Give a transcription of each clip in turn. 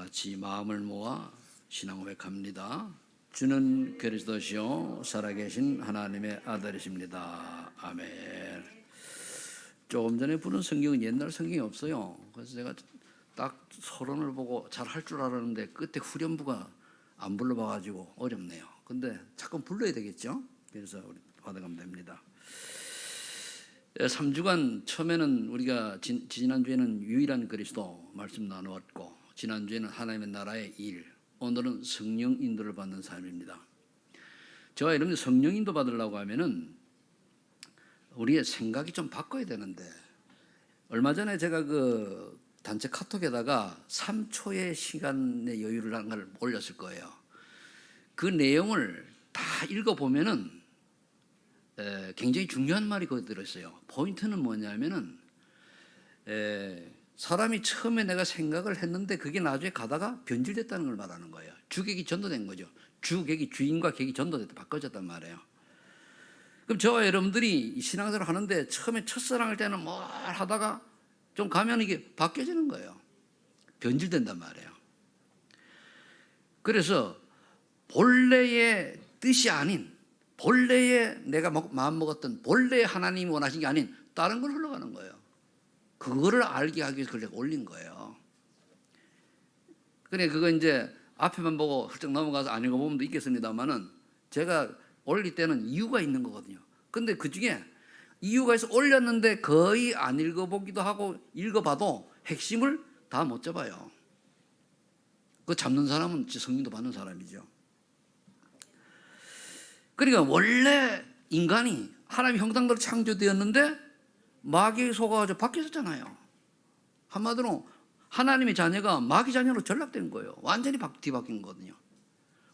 같이 마음을 모아 신앙 고백합니다. 주는 그리스도시요 살아계신 하나님의 아들이십니다. 아멘. 조금 전에 부른 성경은 옛날 성경이 없어요. 그래서 제가 딱 서론을 보고 잘 할 줄 알았는데 끝에 후렴부가 안 불러봐가지고 어렵네요. 근데 자꾸 불러야 되겠죠? 그래서 우리 받아가면 됩니다. 3주간 처음에는 우리가 지난주에는 유일한 그리스도 말씀 나누었고, 지난주에는 하나님의 나라의 일, 오늘은 성령 인도를 받는 삶입니다. 저와 여러분들 성령 인도 받으려고 하면은 우리의 생각이 좀 바꿔야 되는데, 얼마 전에 제가 그 단체 카톡에다가 3초의 시간의 여유를 한 걸 올렸을 거예요. 그 내용을 다 읽어보면은 굉장히 중요한 말이 거기 들어있어요. 포인트는 뭐냐면은 사람이 처음에 내가 생각을 했는데 그게 나중에 가다가 변질됐다는 걸 말하는 거예요. 주객이 전도된 거죠. 주객이 주인과 객이 전도됐다, 바꿔졌단 말이에요. 그럼 저와 여러분들이 신앙생활을 하는데 처음에 첫사랑할 때는 뭘 하다가 좀 가면 이게 바뀌어지는 거예요. 변질된단 말이에요. 그래서 본래의 뜻이 아닌, 본래에 내가 마음 먹었던 본래의 하나님이 원하신 게 아닌 다른 걸 흘러가는 거예요. 그거를 알게 하기 위해서 그걸 올린 거예요. 그래, 그거 이제 앞에만 보고 훌쩍 넘어가서 안 읽어보면 도 있겠습니다만은 제가 올릴 때는 이유가 있는 거거든요. 근데 그 중에 이유가 있어 올렸는데 거의 안 읽어보기도 하고 읽어봐도 핵심을 다 못 잡아요. 그거 잡는 사람은 성령도 받는 사람이죠. 그러니까 원래 인간이 하나님의 형상대로 창조되었는데 마귀에 속아가지고 바뀌었잖아요. 한마디로 하나님의 자녀가 마귀 자녀로 전락된 거예요. 완전히 뒤바뀐 거거든요.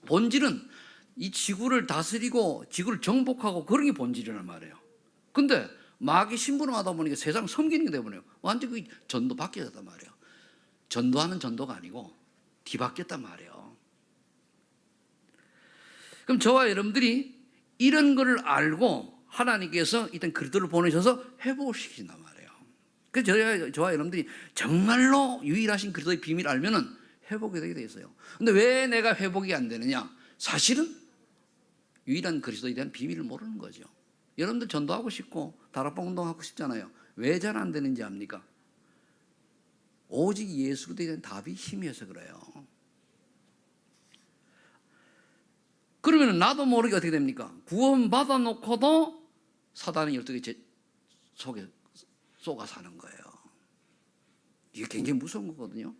본질은 이 지구를 다스리고 지구를 정복하고 그런 게 본질이란 말이에요. 근데 마귀 심부름하다 보니까 세상 섬기는 게 되어버려요. 완전히 그 전도 바뀌었단 말이에요. 전도하는 전도가 아니고 뒤바뀌었단 말이에요. 그럼 저와 여러분들이 이런 거를 알고 하나님께서 일단 그리스도를 보내셔서 회복을 시키신단 말이에요. 그래서 저와 여러분들이 정말로 유일하신 그리스도의 비밀을 알면은 회복이 되게 돼 있어요. 근데 왜 내가 회복이 안 되느냐? 사실은 유일한 그리스도에 대한 비밀을 모르는 거죠. 여러분들 전도하고 싶고 다락방 운동하고 싶잖아요. 왜 잘 안 되는지 압니까? 오직 예수 그리스도에 대한 답이 희미해서 그래요. 그러면 나도 모르게 어떻게 됩니까? 구원받아 놓고도 사단이 12개 속에 쏘가 사는 거예요. 이게 굉장히 무서운 거거든요.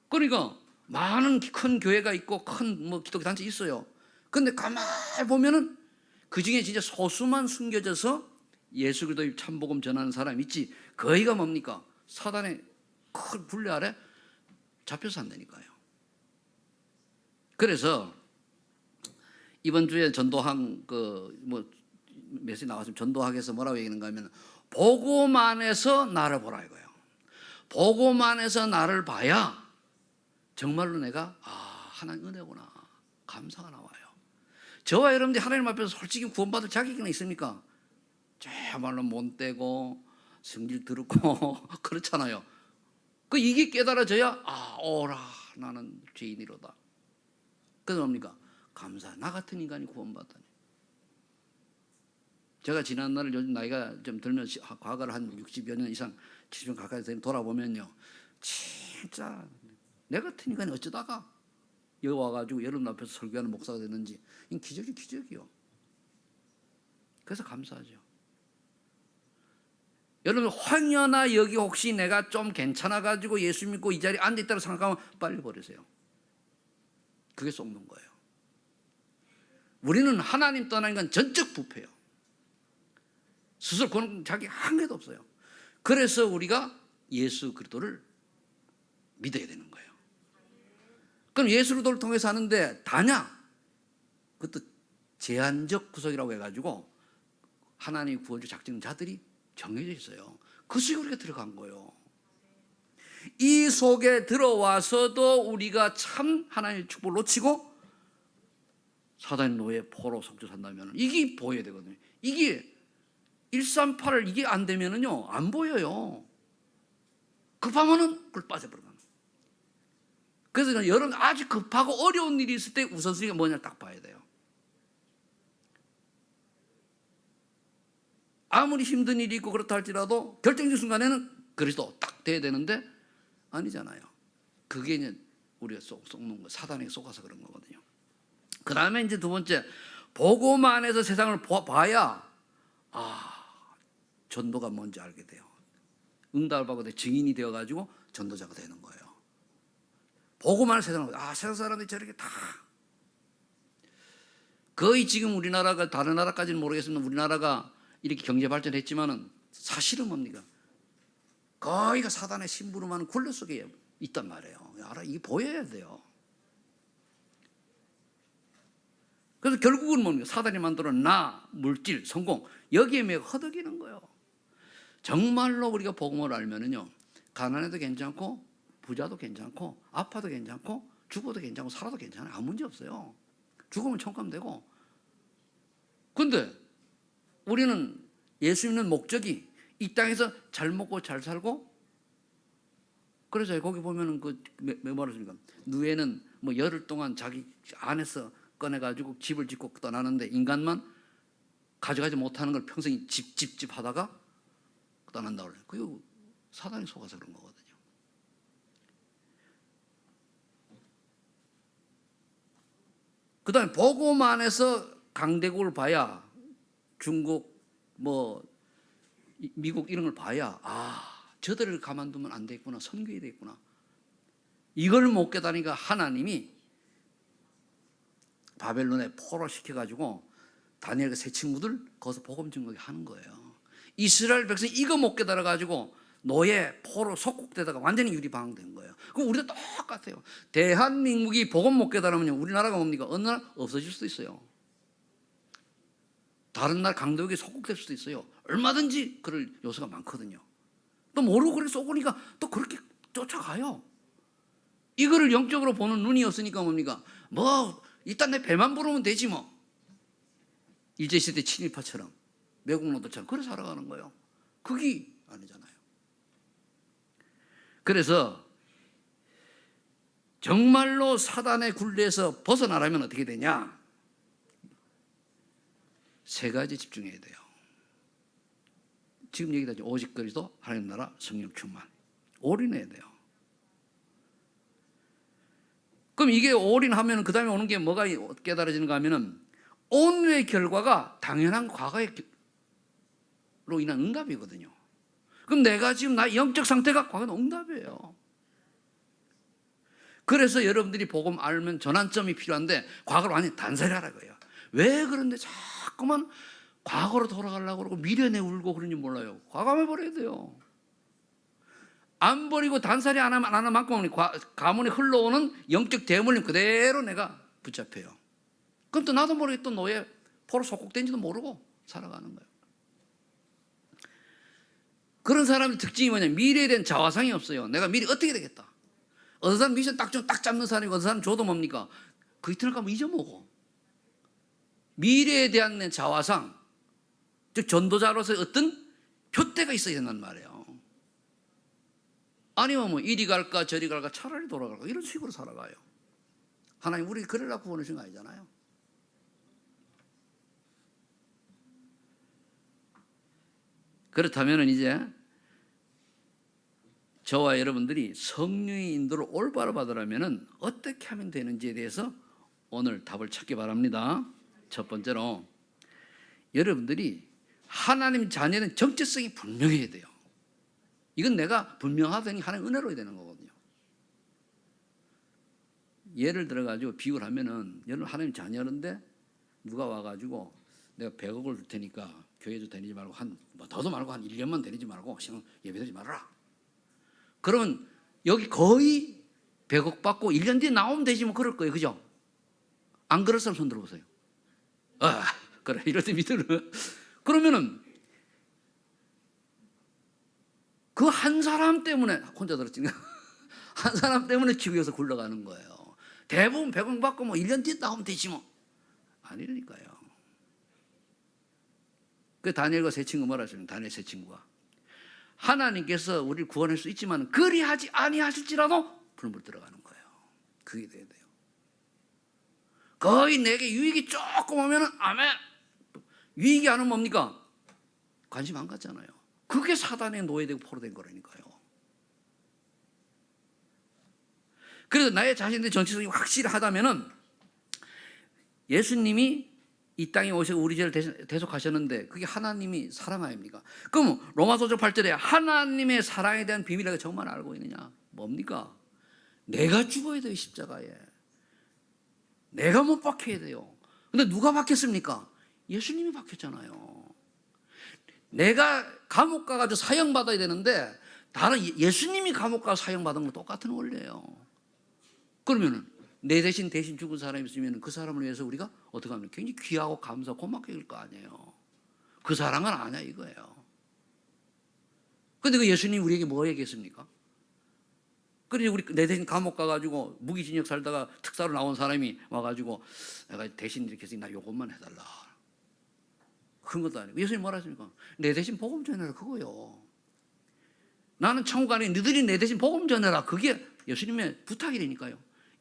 그러니까 많은 큰 교회가 있고 큰 기독교 단체 있어요. 근데 가만히 보면은 그 중에 진짜 소수만 숨겨져서 예수 그리스도의 참복음 전하는 사람이 있지, 거의가 뭡니까? 사단의 큰 굴레 아래 잡혀서 산다니까요. 그래서 이번 주에 전도학 메시지 나왔으면 전도학에서 뭐라고 얘기하는가 하면 보고만 해서 나를 보라 이거예요. 보고만 해서 나를 봐야 정말로 내가 하나님 은혜구나, 감사가 나와요. 저와 여러분들이 하나님 앞에서 솔직히 구원받을 자격이 있습니까? 정말로 못되고 성질 더럽고 그렇잖아요. 이게 깨달아져야 오라 나는 죄인이로다. 그래서 뭡니까? 감사. 나 같은 인간이 구원받다니. 제가 지난날을 요즘 나이가 좀 들면 과거를 한 60여 년 이상 70년 가까이 돌아보면요, 진짜 내 같은 인간이 어쩌다가 여기 와가지고 여러분 앞에서 설교하는 목사가 됐는지 이 기적이요. 그래서 감사하죠. 여러분 황여나 여기 혹시 내가 좀 괜찮아가지고 예수 믿고 이 자리에 앉아있다고 생각하면 빨리 버리세요. 그게 속는 거예요. 우리는 하나님 떠난 건 전적 부패예요. 스스로 그런 자기 한 개도 없어요. 그래서 우리가 예수 그리스도를 믿어야 되는 거예요. 그럼 예수 그리스도를 통해서 하는데 다냐? 그것도 제한적 구속이라고 해가지고 하나님의 구원주 작정자들이 정해져 있어요. 그 속에 우리가 들어간 거예요. 이 속에 들어와서도 우리가 참 하나님의 축복을 놓치고 사단의 노예 포로 속죄 산다면 이게 보여야 되거든요. 이게 138을 이게 안 되면은요 안 보여요. 급하면은 그걸 빠져버려요. 그래서 여러분 아주 급하고 어려운 일이 있을 때 우선순위가 뭐냐를 딱 봐야 돼요. 아무리 힘든 일이 있고 그렇다 할지라도 결정적 순간에는 그리스도 딱 돼야 되는데 아니잖아요. 그게 이제 우리가 속는 거, 사단에게 속아서 그런 거거든요. 그 다음에 이제 두 번째, 복음 안에서 세상을 봐야 전도가 뭔지 알게 돼요. 응답을 받고 증인이 되어가지고 전도자가 되는 거예요. 복음 안에서 세상을 세상 사람들이 저렇게 다 거의 지금 우리나라가 다른 나라까지는 모르겠습니다. 우리나라가 이렇게 경제 발전했지만은 사실은 뭡니까? 거의가 사단의 심부름하는 굴레 속에 있단 말이에요. 알아? 이게 보여야 돼요. 그래서 결국은 뭡니까? 사단이 만들어낸 물질, 성공 여기에 매우 허덕이는 거예요. 정말로 우리가 복음을 알면은요, 가난해도 괜찮고 부자도 괜찮고 아파도 괜찮고 죽어도 괜찮고 살아도 괜찮아요. 아무 문제 없어요. 죽으면 천국 가면 되고. 근데 우리는 예수 믿는 목적이 이 땅에서 잘 먹고 잘 살고, 그래서 거기 보면은 뭐라 습니까? 누에는 뭐 열흘 동안 자기 안에서 꺼내가지고 집을 짓고 떠나는데 인간만 가져가지 못하는 걸 평생 집 하다가 떠난다고 그래요. 그게 사단이 속아서 그런 거거든요. 그 다음에 복음 안에서 강대국을 봐야, 중국 미국 이런 걸 봐야 저들을 가만두면 안 되겠구나, 섬겨야 되겠구나. 이걸 못 깨달으니까 하나님이 바벨론에 포로시켜가지고 다니엘과 세 친구들 거기서 복음 증거하게 하는 거예요. 이스라엘 백성이 이거 못 깨달아가지고 노예, 포로, 속국되다가 완전히 유리방황된 거예요. 그럼 우리도 똑같아요. 대한민국이 복음 못 깨달으면 우리나라가 뭡니까? 어느 날 없어질 수도 있어요. 다른 나라 강대국에 속국될 수도 있어요. 얼마든지 그럴 요소가 많거든요. 또 모르고 그래 쏘고니까 또 그렇게 쫓아가요. 이거를 영적으로 보는 눈이 없으니까 뭡니까? 일단 내 배만 부르면 되지 뭐. 일제시대 친일파처럼, 매국노도처럼 그래 살아가는 거예요. 그게 아니잖아요. 그래서 정말로 사단의 굴레에서 벗어나려면 어떻게 되냐? 세 가지 집중해야 돼요. 지금 얘기하죠. 오직 그리스도, 하나님 나라, 성령 충만. 올인해야 돼요. 그럼 이게 올인하면 그 다음에 오는 게 뭐가 깨달아지는가 하면은 오늘의 결과가 당연한 과거로 인한 응답이거든요. 그럼 내가 지금 나의 영적 상태가 과거의 응답이에요. 그래서 여러분들이 복음 알면 전환점이 필요한데 과거를 완전히 단살하라고요. 왜 그런데 자꾸만 과거로 돌아가려고 그러고 미련에 울고 그런지 몰라요. 과감해 버려야 돼요. 안 버리고 단살이 안 하는 만큼 가문에 흘러오는 영적 대물림 그대로 내가 붙잡혀요. 그럼 또 나도 모르게 또 노예 포로 속국된지도 모르고 살아가는 거예요. 그런 사람의 특징이 뭐냐면 미래에 대한 자화상이 없어요. 내가 미래 어떻게 되겠다. 어느 사람 미션 딱 잡는 사람이고 어느 사람 줘도 뭡니까? 그 이튿날 가면 잊어먹어. 미래에 대한 자화상, 즉 전도자로서의 어떤 표대가 있어야 된단 말이에요. 아니면 이리 갈까 저리 갈까 차라리 돌아갈까 이런 식으로 살아가요. 하나님 우리 그러려고 보내신 거 아니잖아요. 그렇다면 이제 저와 여러분들이 성령의 인도를 올바로 받으려면 어떻게 하면 되는지에 대해서 오늘 답을 찾기 바랍니다. 첫 번째로 여러분들이 하나님 자녀는 정체성이 분명해야 돼요. 이건 내가 분명하더니 하나님 은혜로 되는 거거든요. 예를 들어가지고 비유를 하면은 여러분 하나님 자녀인데 누가 와가지고 내가 100억을 줄 테니까 교회도 다니지 말고 더도 말고 한 1년만 다니지 말고 예배드리지 말아라. 그러면 여기 거의 100억 받고 1년 뒤에 나오면 되지 뭐 그럴 거예요. 그죠? 안 그럴 사람 손 들어보세요. 그래 이럴 때 믿으면 그러면은 그 한 사람 때문에 혼자 들었지 한 사람 때문에 지구에서 굴러가는 거예요. 대부분 100억 받고 1년 뒤에 나오면 되지 뭐 아니라니까요. 그 다니엘과 세 친구 뭐라 했습니까? 다니엘 세 친구가 하나님께서 우리를 구원할 수 있지만 그리하지 아니하실지라도 불물 들어가는 거예요. 그게 돼야 돼요. 거의 내게 유익이 조금 오면은 아멘. 유익이 안 오면 뭡니까? 관심 안 갖잖아요. 그게 사단의 노예되고 포로된 거라니까요. 그래서 나의 자신의 정체성이 확실하다면은 예수님이 이 땅에 오셔서 우리 죄를 대속하셨는데 그게 하나님이 사랑 아닙니까? 그럼 로마서 8절에 하나님의 사랑에 대한 비밀을 정말 알고 있느냐? 뭡니까? 내가 죽어야 돼요, 십자가에. 내가 못 박혀야 돼요. 근데 누가 박혔습니까? 예수님이 박혔잖아요. 내가 감옥 가가지고 사형받아야 되는데 다른 예수님이 감옥 가서 사형받은 거 똑같은 원리예요. 그러면은 내 대신 죽은 사람이 있으면 그 사람을 위해서 우리가 어떻게 하면 굉장히 귀하고 감사하고 고맙게 여길 거 아니에요. 그 사랑은 아냐 이거예요. 근데 그 예수님 우리에게 뭐 얘기했습니까? 그래 우리 내 대신 감옥 가가지고 무기징역 살다가 특사로 나온 사람이 와가지고 내가 대신 이렇게 해서 나 요것만 해달라. 그런 것도 아니고 예수님 뭐라 했습니까? 내 대신 복음 전해라 그거요. 나는 천국 가니 너희들이 내 대신 복음 전해라. 그게 예수님의 부탁이라니까요.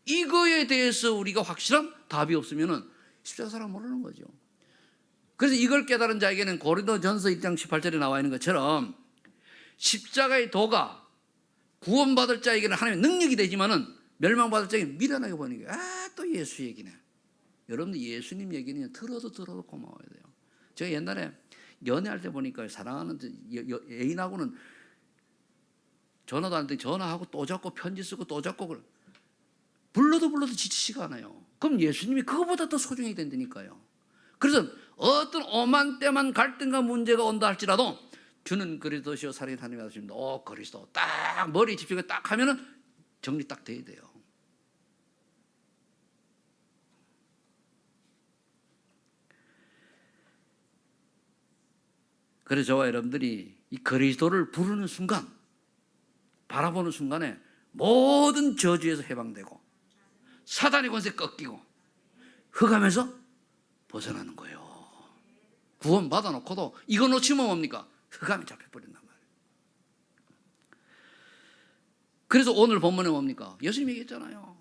이거에 대해서 우리가 확실한 답이 없으면은 십자가 사랑 모르는 거죠. 그래서 이걸 깨달은 자에게는 고린도전서 1장 18절에 나와 있는 것처럼 십자가의 도가 구원받을 자에게는 하나님의 능력이 되지만은 멸망받을 자에게는 미련하게 보이는 거예요. 또 예수 얘기네. 여러분들 예수님 얘기는 들어도 고마워야 돼요. 제가 옛날에 연애할 때 보니까 사랑하는 애인하고는 전화도 안 돼. 전화하고 또 잡고 편지 쓰고 또 잡고 불러도 지치지가 않아요. 그럼 예수님이 그거보다 더 소중히 된다니까요. 그래서 어떤 오만 때만 갈등과 문제가 온다 할지라도 주는 그리스도시요 살인 하나님의 아들입니다. 오 그리스도 딱 머리 집중해 딱 하면은 정리 딱 돼야 돼요. 그래서 저와 여러분들이 이 그리스도를 부르는 순간, 바라보는 순간에 모든 저주에서 해방되고 사단의 권세 꺾이고 흑암에서 벗어나는 거예요. 구원 받아놓고도 이거 놓치면 뭡니까? 흑암에 잡혀버린단 말이에요. 그래서 오늘 본문에 뭡니까? 예수님이 얘기했잖아요.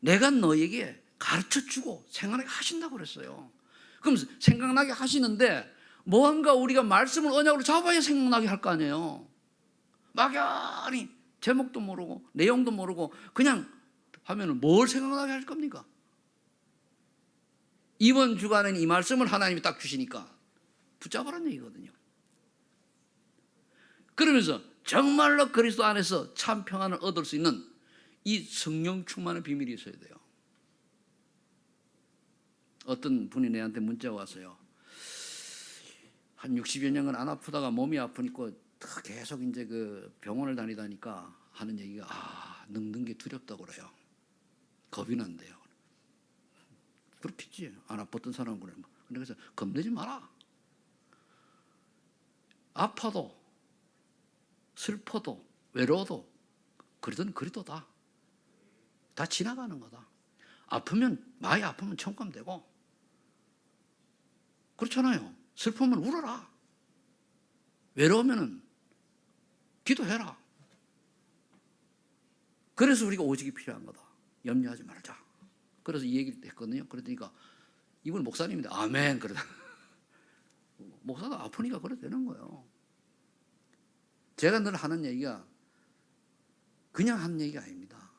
내가 너에게 가르쳐주고 생각나게 하신다고 그랬어요. 그럼 생각나게 하시는데 뭔가 우리가 말씀을 언약으로 잡아야 생각나게 할 거 아니에요. 막연히 제목도 모르고 내용도 모르고 그냥 하면 뭘 생각나게 할 겁니까? 이번 주간에는 이 말씀을 하나님이 딱 주시니까 붙잡으라는 얘기거든요. 그러면서 정말로 그리스도 안에서 참 평안을 얻을 수 있는 이 성령 충만의 비밀이 있어야 돼요. 어떤 분이 내한테 문자가 왔어요. 한 60여 년간 안 아프다가 몸이 아프니까 계속 이제 그 병원을 다니다니까 하는 얘기가 늙는 게 두렵다고 그래요. 겁이 난대요. 그렇겠지. 안 아팠던 사람은 그래. 그래서 겁내지 마라. 아파도 슬퍼도 외로워도 그러던 그리도다. 다 지나가는 거다. 아프면 많이 아프면 천국 가면 되고 그렇잖아요. 슬프면 울어라. 외로우면 기도해라. 그래서 우리가 오직이 필요한 거다. 염려하지 말자. 그래서 이 얘기를 했거든요. 그러니까 이분 목사님인데 아멘 그러다. 목사가 아프니까 그래 되는 거예요. 제가 늘 하는 얘기가 그냥 하는 얘기가 아닙니다.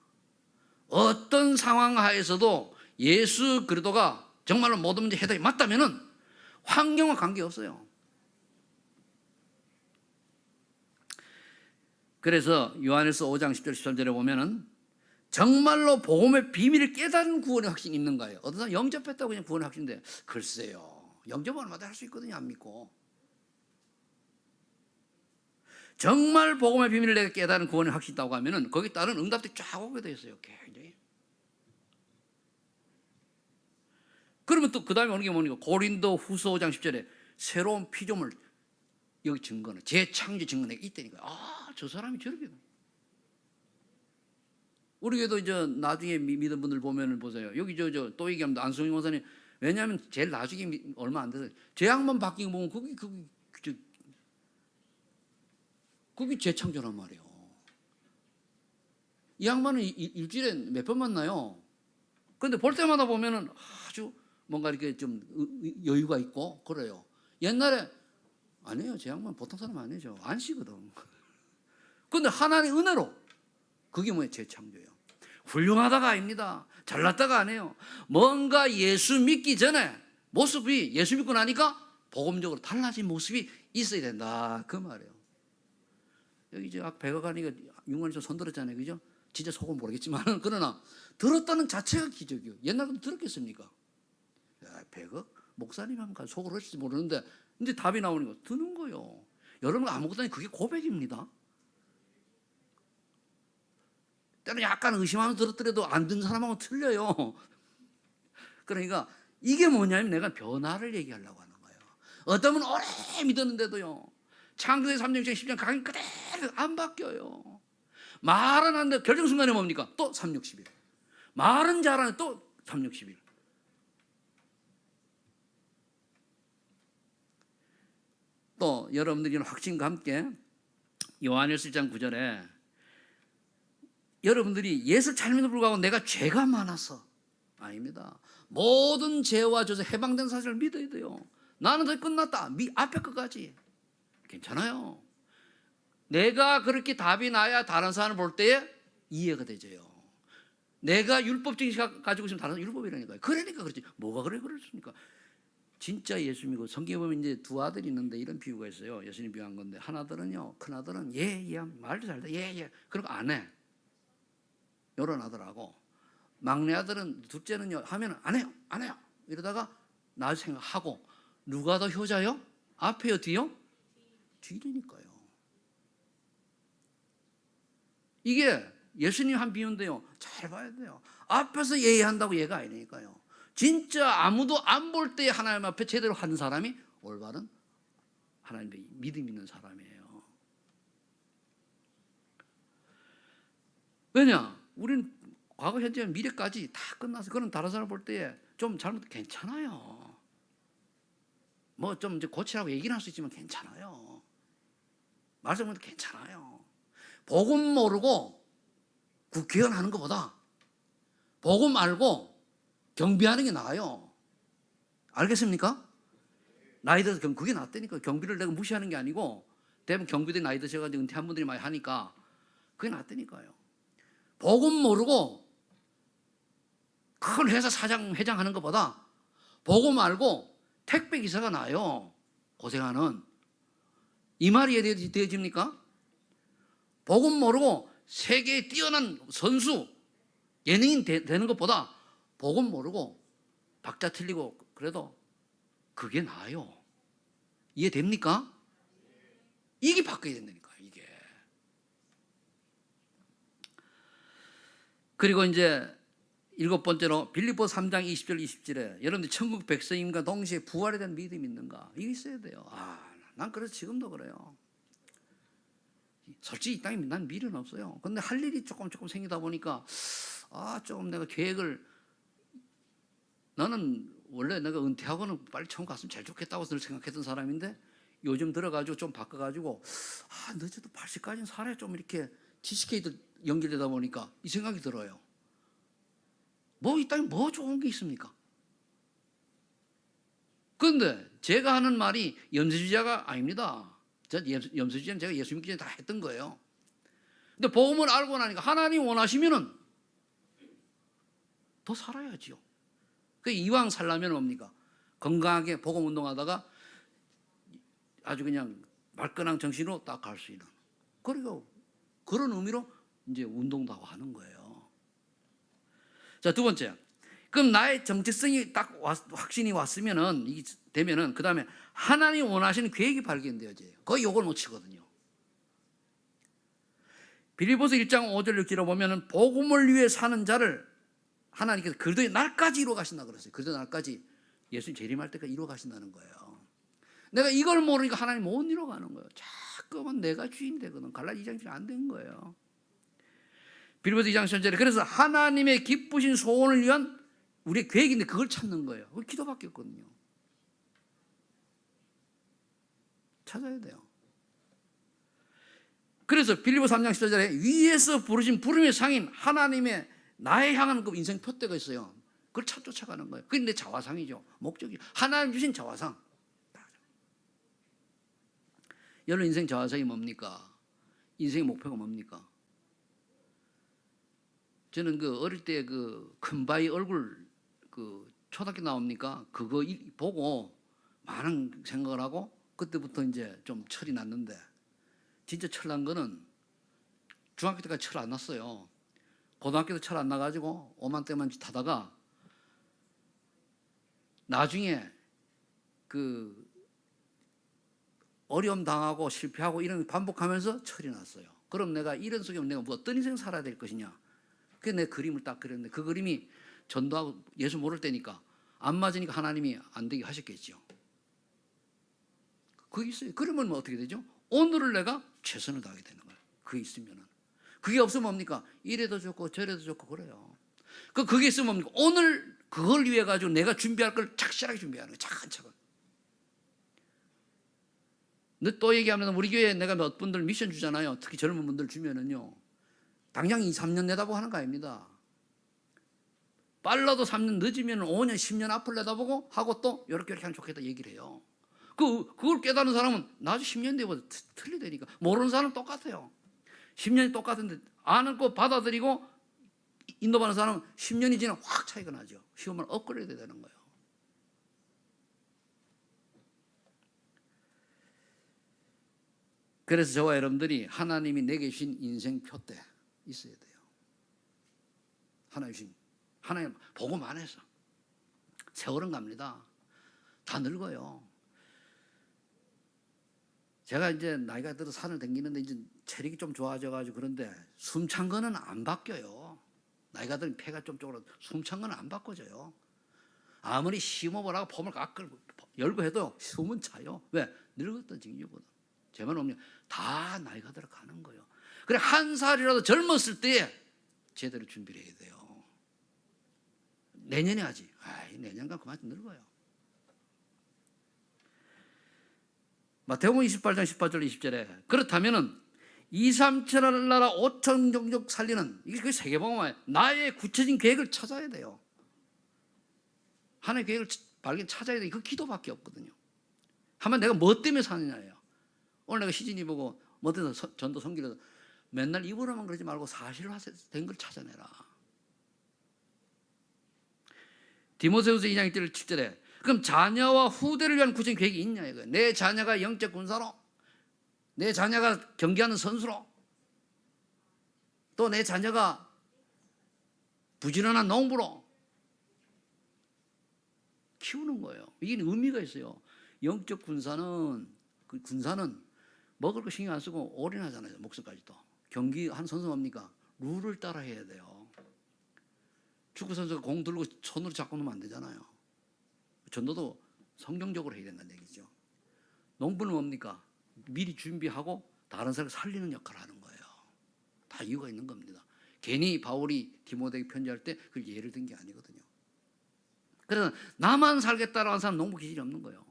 어떤 상황 하에서도 예수 그리스도가 정말로 모든 문제 해답이 맞다면은 환경과 관계없어요. 그래서 요한일서 5장 10절 13절에 보면은 정말로 복음의 비밀을 깨달은 구원의 확신이 있는 거예요. 어떤 사람 영접했다고 그냥 구원의 확신인데 글쎄요. 영접은 얼마나 할 수 있거든요. 안 믿고. 정말 복음의 비밀을 내가 깨달은 구원의 확신이 있다고 하면은 거기에 따른 응답들이 쫙 오게 되어 있어요. 굉장히. 그러면 또 그 다음에 오는 게 뭡니까? 고린도 후서 5장 10절에 새로운 피조물 여기 증거는 재창조 증거는 있다니까요. 저 사람이 저렇게. 우리 교회도 이제 나중에 믿은 분들 보면 보세요. 여기 또 얘기합니다. 안승희 원사님. 왜냐하면 제일 나중에 얼마 안 돼서 제약만 바뀐 거 보면 그게 재창조란 말이에요. 이 양반은 일주일에 몇 번 만나요. 그런데 볼 때마다 보면은 아주 뭔가 이렇게 좀 여유가 있고 그래요. 옛날에 아니에요. 제 양반 보통 사람 아니죠. 안 쉬거든. 그런데 하나님의 은혜로 그게 뭐예요? 재창조예요. 훌륭하다가 아닙니다. 잘났다가 아니에요. 뭔가 예수 믿기 전에 모습이 예수 믿고 나니까 복음적으로 달라진 모습이 있어야 된다 그 말이에요. 여기 저 백악관이가 융관이 좀 손들었잖아요. 그죠? 진짜 속은 모르겠지만 그러나 들었다는 자체가 기적이에요. 옛날에도 들었겠습니까? 야, 백억 목사님 한번 속으로 했을지 모르는데 이제 답이 나오니까 드는 거예요. 여러분 아무것도 아니 그게 고백입니다. 때는 약간 의심하면서 들었더라도 안 듣는 사람하고 틀려요. 그러니까 이게 뭐냐면 내가 변화를 얘기하려고 하는 거예요. 어떤 분은 오래 믿었는데도요. 창조의 3년, 10년 강의 그대로 안 바뀌어요. 말은 하는데 결정순간에 뭡니까? 또 3, 6, 10일. 말은 잘하는데 또 3, 6, 10일. 또 여러분들이 확신과 함께 요한일서 1장 9절에 여러분들이 예수를 잘 믿는 불구하고 내가 죄가 많아서 아닙니다. 모든 죄와 저서 해방된 사실을 믿어야 돼요. 나는 더 끝났다. 앞에 것까지 괜찮아요. 내가 그렇게 답이 나야 다른 사람을 볼 때에 이해가 되져요. 내가 율법적인 시각 가지고 있으면 다른 사람 율법이라니까요. 그러니까 그렇지. 뭐가 그렇습니까? 진짜 예수 믿고 성경에 보면 이제 두 아들이 있는데 이런 비유가 있어요. 예수님 비유한 건데 하나들은요, 큰 아들은 예 말도 잘돼 예 그런 거 안 해. 요런 아들하고 막내 아들은 둘째는요 하면 안 해요 이러다가 나중에 생각하고 누가 더 효자요? 앞에요 뒤요? 뒤니까요. 이게 예수님 한 비유인데요 잘 봐야 돼요. 앞에서 예의한다고 얘가 아니니까요. 진짜 아무도 안 볼 때 하나님 앞에 제대로 한 사람이 올바른 하나님의 믿음 있는 사람이에요. 왜냐? 우리는 과거, 현재, 미래까지 다 끝나서 그런 다른 사람 볼 때에 좀 잘못 괜찮아요. 뭐 좀 이제 고치라고 얘기는 할 수 있지만 괜찮아요. 말씀은 괜찮아요. 복음 모르고 국회의원 것보다 복음 알고 경비하는 게 나아요. 알겠습니까? 나이 들어서 그게 낫다니까. 경비를 내가 무시하는 게 아니고 대부분 경비들이 나이 드셔가지고 은퇴한 분들이 많이 하니까 그게 낫다니까요. 복음 모르고 큰 회사 사장, 회장 하는 것보다 복음 알고 택배 기사가 나아요. 고생하는. 이 말이 이해되어집니까? 복음 모르고 세계에 뛰어난 선수, 예능인 되는 것보다 복음 모르고 박자 틀리고 그래도 그게 나아요. 이해됩니까? 이게 바뀌어야 된다니까, 이게. 그리고 이제 일곱 번째로 빌립보 3장 20절 20절에 여러분들 천국 백성임과 동시에 부활에 대한 믿음이 있는가? 이게 있어야 돼요. 난 그래서 지금도 그래요. 솔직히 이 땅에 난 미련은 없어요. 근데 할 일이 조금 생기다 보니까 조금 내가 계획을 나는 원래 내가 은퇴하고는 빨리 천국 갔으면 제일 좋겠다고 생각했던 사람인데 요즘 들어가지고 좀 바꿔가지고 늦어도 80까지는 살아야 좀 이렇게 TCK도 연결되다 보니까 이 생각이 들어요. 이 땅에 뭐 좋은 게 있습니까? 그런데 제가 하는 말이 염세주의자가 아닙니다. 염세주의자는 제가 예수 믿기 전에 다 했던 거예요. 근데 복음을 알고 나니까 하나님 원하시면은 더 살아야지요. 이왕 살려면 뭡니까? 건강하게 복음 운동하다가 아주 그냥 말끈한 정신으로 딱 갈 수 있는. 그리고 그런 의미로 이제 운동도 하고 하는 거예요. 자, 두 번째. 그럼 나의 정체성이 딱 확신이 왔으면은, 되면은, 그 다음에 하나님이 원하시는 계획이 발견되어져요. 거의 요걸 못 치거든요. 빌립보서 1장 5절 6절에 보면은 복음을 위해 사는 자를 하나님께서 그리스도의 날까지 이루어 가신다 그랬어요. 그리스도의 날까지 예수님 재림할 때까지 이루어 가신다는 거예요. 내가 이걸 모르니까 하나님 못 이루어 가는 거예요. 자꾸만 내가 주인이 되거든. 갈라디 2장 7절 안 된 거예요. 빌립보서 2장 10절에 그래서 하나님의 기쁘신 소원을 위한 우리의 계획인데 그걸 찾는 거예요. 그걸 기도밖에 없거든요. 찾아야 돼요. 그래서 빌립보 3장 14절에 위에서 부르신 부름의 상인 하나님의 나에 향한 그 인생 표대가 있어요. 그걸 쫓아가는 거예요. 그게 내 자화상이죠. 목적이 하나님 주신 자화상. 여러분 인생 자화상이 뭡니까? 인생의 목표가 뭡니까? 저는 그 어릴 때 그 큰바위 얼굴 그 초등학교 나옵니까? 그거 보고 많은 생각을 하고 그때부터 이제 좀 철이 났는데 진짜 철 난 거는 중학교 때까지 철 안 났어요. 고등학교도 철 안 나가지고 오만때만 타다가 나중에 그 어려움 당하고 실패하고 이런 반복하면서 철이 났어요. 그럼 내가 이런 속에 내가 뭐 어떤 인생 살아야 될 것이냐. 그래서 내 그림을 딱 그렸는데 그 그림이 전도하고 예수 모를 때니까 안 맞으니까 하나님이 안 되게 하셨겠죠. 그게 있어요. 그러면 뭐 어떻게 되죠? 오늘을 내가 최선을 다하게 되는 거예요. 그게 있으면은. 그게 없으면 뭡니까? 이래도 좋고 저래도 좋고 그래요. 그게 있으면 뭡니까? 오늘 그걸 위해 가지고 내가 준비할 걸 착실하게 준비하는 거예요. 차근차근. 근데 또 얘기하면 우리 교회에 내가 몇 분들 미션 주잖아요. 특히 젊은 분들 주면은요. 당장 2, 3년 내다보고 하는 거 아닙니다. 빨라도 3년 늦으면 5년, 10년 앞을 내다보고 하고 또 이렇게 하면 좋겠다 얘기를 해요. 그걸 깨닫는 사람은 나중에 10년 뒤보다 틀리다니까. 모르는 사람은 똑같아요. 10년이 똑같은데 아는 거 받아들이고 인도받는 사람은 10년이 지나면 확 차이가 나죠. 시험을 업그레이드 되는 거예요. 그래서 저와 여러분들이 하나님이 내게 주신 인생 표대 있어야 돼요. 하나님 복음 안에서 세월은 갑니다. 다 늙어요. 제가 이제 나이가 들어 산을 댕기는데 이제 체력이 좀 좋아져가지고 그런데 숨찬 거는 안 바뀌어요. 나이가 들면 폐가 좀 쪽으로 숨찬 거는 안 바꿔져요. 아무리 심어보라고 폼을 깎을 열고 해도 숨은 차요. 왜? 늙었던 징후보다. 제 말 없냐? 다 나이가 들어가는 거예요. 그래 한 살이라도 젊었을 때 제대로 준비를 해야 돼요. 내년에 하지. 내년간 그만 늙어요. 마태복음 28장 18절 20절에 그렇다면은 2, 3천 나라 5천 종족 살리는 이게 그 세계복음화예요. 나의 구체적인 계획을 찾아야 돼요. 하나님의 계획을 찾아야 돼. 그 기도밖에 없거든요. 한번 내가 뭐 때문에 사느냐예요. 오늘 내가 시진이 보고 뭐 때문에 전도 섬기려서 맨날 입으로만 그러지 말고 사실화된 걸 찾아내라. 디모데후서 2장 1절 7절에 그럼 자녀와 후대를 위한 구체적인 계획이 있냐 이거예요. 내 자녀가 영적 군사로, 내 자녀가 경기하는 선수로, 또 내 자녀가 부지런한 농부로 키우는 거예요. 이게 의미가 있어요. 영적 군사는 먹을 거 신경 안 쓰고 올인하잖아요. 목숨까지도. 경기한 선수 뭡니까? 룰을 따라 해야 돼요. 축구 선수가 공 들고 손으로 잡고 놓으면 안 되잖아요. 전도도 성경적으로 해야 된다는 얘기죠. 농부는 뭡니까? 미리 준비하고 다른 사람을 살리는 역할을 하는 거예요. 다 이유가 있는 겁니다. 괜히 바울이 디모데에게 편지할 때 그걸 예를 든 게 아니거든요. 그래서 나만 살겠다라고 하는 사람은 농부 기질이 없는 거예요.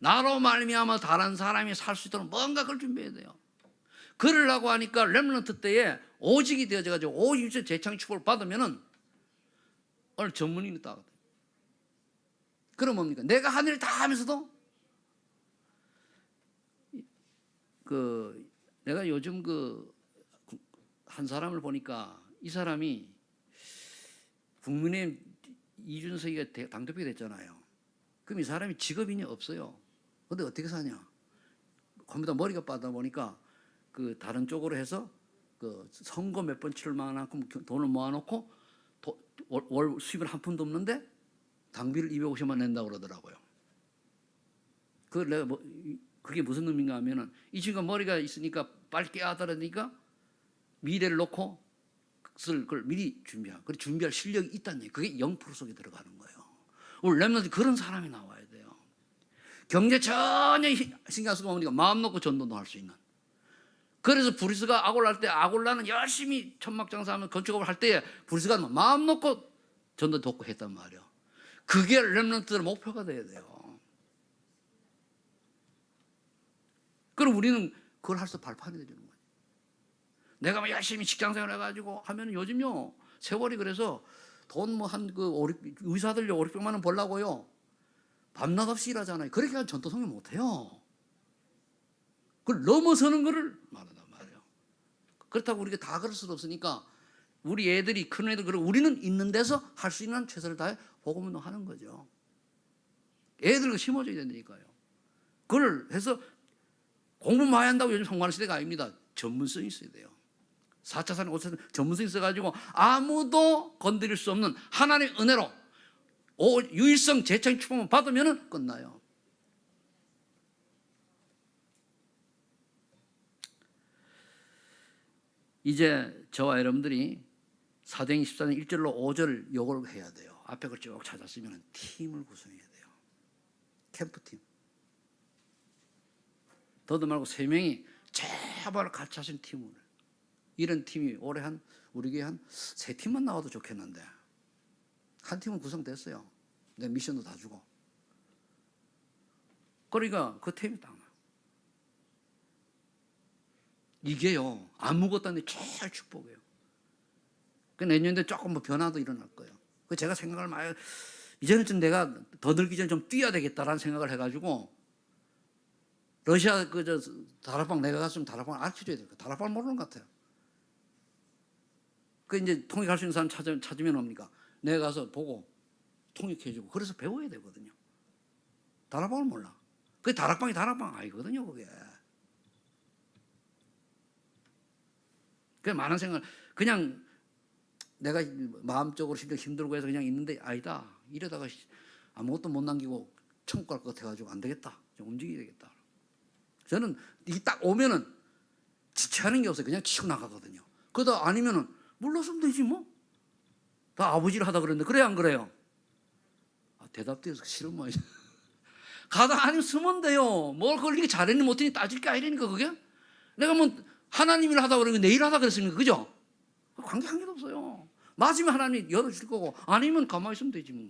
나로 말미암아 다른 사람이 살 수 있도록 뭔가 그걸 준비해야 돼요. 그러려고 하니까 렘넌트 때에 오직이 되어져가지고 오직 재창 축복을 받으면은 오늘 전문인이 따거든요. 그럼 뭡니까? 내가 하늘을 다 하면서도 내가 요즘 한 사람을 보니까 이 사람이 국민의힘 이준석이가 당대표가 됐잖아요. 그럼 이 사람이 직업인이 없어요. 근데 어떻게 사냐? 컴퓨터 머리가 빠다 보니까 다른 쪽으로 해서 선거 몇 번 치를 만큼 돈을 모아놓고 월 수입은 한 푼도 없는데 당비를 250만 낸다고 그러더라고요. 그게 무슨 의미인가 하면은 이 친구가 머리가 있으니까 빨리 깨닫으니까 미래를 놓고 그걸 미리 준비하고 그리고 준비할 실력이 있다는 얘기. 그게 0% 속에 들어가는 거예요. 우리 렘넌트 그런 사람이 나와야 돼요. 경제 전혀 신경 쓰고 오니까 마음 놓고 전도도 할 수 있는. 그래서 브루스가 아골라 때 아골라는 열심히 천막장사하면 건축업을 할 때에 브루스가 마음 놓고 전도 돕고 했단 말이에요. 그게 렘넌트들의 목표가 돼야 돼요. 그럼 우리는 그걸 할 수 발판이 되는 거예요. 내가 막 열심히 직장생활 해가지고 하면 요즘요 세월이 그래서 돈 뭐 한 의사들요 5, 600만 원 벌라고요 밤낮 없이 일하잖아요. 그렇게 하면 전도성이 못해요. 그걸 넘어서는 거를 말한단 말이에요. 그렇다고 우리가 다 그럴 수도 없으니까 우리 애들이 큰 애들 그리고 우리는 있는 데서 할 수 있는 최선을 다해 복음 운동하는 거죠. 애들 심어줘야 된다니까요. 그걸 해서 공부만 한다고 요즘 성공하는 시대가 아닙니다. 전문성이 있어야 돼요. 4차 산업, 5차 산업 전문성이 있어가지고 아무도 건드릴 수 없는 하나님의 은혜로 유일성 재창 축복만 받으면 끝나요. 이제 저와 여러분들이 사도행 14장 1절로 5절 요걸 해야 돼요. 앞에 걸 쭉 찾았으면 팀을 구성해야 돼요. 캠프팀. 더도 말고 3명이 제발 같이 하신 팀을. 이런 팀이 올해 우리 교회 한 3팀만 나와도 좋겠는데 한 팀은 구성됐어요. 내 미션도 다 주고. 그러니까 그 팀이 딱 나와요. 이게요 아무것도 안 돼 제일 축복이에요. 그 내년에 조금 뭐 변화도 일어날 거예요. 그 제가 생각을 많이 이제는 좀 내가 더 늙기 전에 좀 뛰어야 되겠다라는 생각을 해가지고 러시아 다락방 내가 갔으면 다락방을 알려줘야 될 거예요. 다락방을 모르는 것 같아요. 그 이제 통역할 수 있는 사람 찾으면 옵니까? 내가 가서 보고 통역해주고 그래서 배워야 되거든요. 다락방을 몰라. 그게 다락방이 다락방 아니거든요. 그게. 그 많은 생각 그냥 내가 마음적으로 심지어 힘들고 해서 그냥 있는데 아니다. 이러다가 아무것도 못 남기고 천국 갈 것 같아가지고 안 되겠다. 좀 움직여야 되겠다. 저는 이 딱 오면은 지체하는 게 없어요. 그냥 치고 나가거든요. 그러다 아니면은 몰랐으면 되지 뭐. 다 아버지를 하다 그랬는데 그래 안 그래요? 대답도 해서 싫은 모양이야. 가다 아니면 쓰면 돼요. 뭘 그걸 이렇게 잘했니 못했니 따질 게 아니라니까 그게. 내가 뭐 하나님 일 하다 그러는 게 내일 하다 그랬습니까? 그죠? 관계 한 개도 없어요. 맞으면 하나님이 열어줄 거고 아니면 가만히 있으면 되지 뭐.